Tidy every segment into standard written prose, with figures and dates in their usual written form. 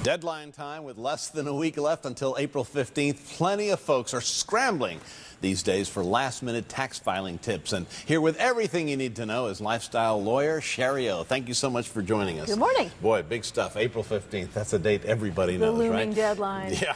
Deadline time with less than a week left until April 15th. Plenty of folks are scrambling these days for last-minute tax filing tips. And here with everything you need to know is lifestyle lawyer Shari. Thank you so much for joining us. Good morning. Boy, big stuff. April 15th. That's a date everybody knows, the right? looming deadline. Yeah.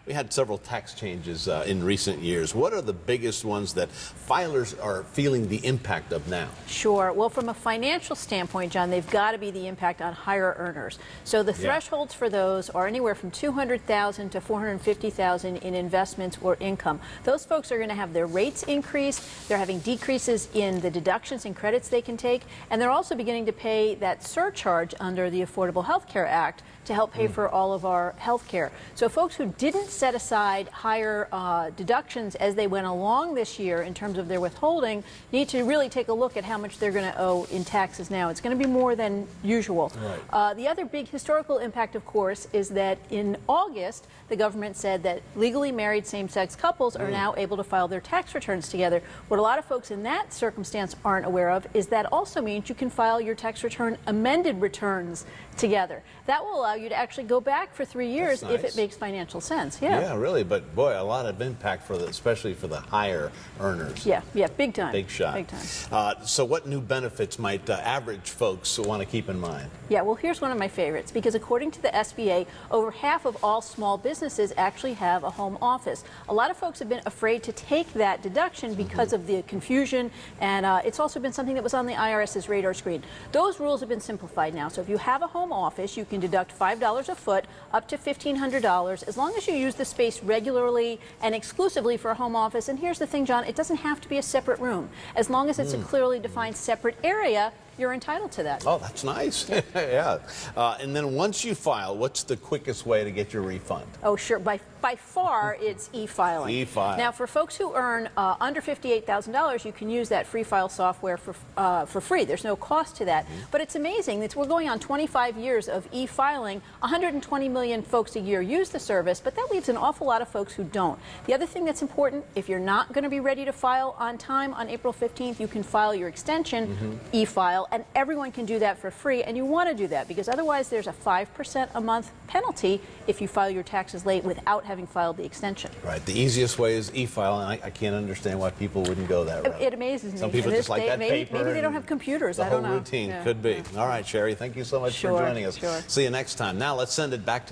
We had several tax changes in recent years. What are the biggest ones that filers are feeling the impact of now? Sure. Well, from a financial standpoint, John, they've got to be the impact on higher earners. So the thresholds for those are anywhere from $200,000 to $450,000 in investments or income. Those folks are going to have their rates increased. They're having decreases in the deductions and credits they can take, and they're also beginning to pay that surcharge under the Affordable Health Care Act to help pay for all of our health care. So folks who didn't set aside higher deductions as they went along this year in terms of their withholding need to really take a look at how much they're going to owe in taxes now. It's going to be more than usual. Right. The other big historical impact, of course, is that in August, the government said that legally married same-sex couples are now able to file their tax returns together. What a lot of folks in that circumstance aren't aware of is that also means you can file your tax return amended returns together. That will allow you to actually go back for 3 years if it makes financial sense. Yeah, really. But boy, a lot of impact for especially for the higher earners. Yeah, big time. Big shot. Big time. So what new benefits might average folks want to keep in mind? Yeah, well, here's one of my favorites, because according to the SBA, over half of all small businesses actually have a home office. A lot of folks have been afraid to take that deduction because of the confusion, and it's also been something that was on the IRS's radar screen. Those rules have been simplified now, so if you have a home office, you can deduct $5 a foot up to $1,500 as long as you use the space regularly and exclusively for a home office. And here's the thing, John, it doesn't have to be a separate room. As long as it's a clearly defined separate area, you're entitled to that. Oh, that's nice. Yeah. And then once you file, what's the quickest way to get your refund? Oh, sure. By far, it's e-filing. E-file. Now, for folks who earn under $58,000, you can use that free file software for free. There's no cost to that. But it's amazing that we're going on 25 years of e-filing. 120 million folks a year use the service, but that leaves an awful lot of folks who don't. The other thing that's important, if you're not going to be ready to file on time on April 15th, you can file your extension e-file, and everyone can do that for free. And you want to do that because otherwise there's a 5% a month penalty if you file your taxes late without having filed the extension. Right. The easiest way is e-file, and I can't understand why people wouldn't go that route. It amazes me. Some people just like that paper. Maybe they don't have computers. I don't know. The whole routine could be. All right, Shari, thank you so much for joining us. Sure. See you next time. Now let's send it back to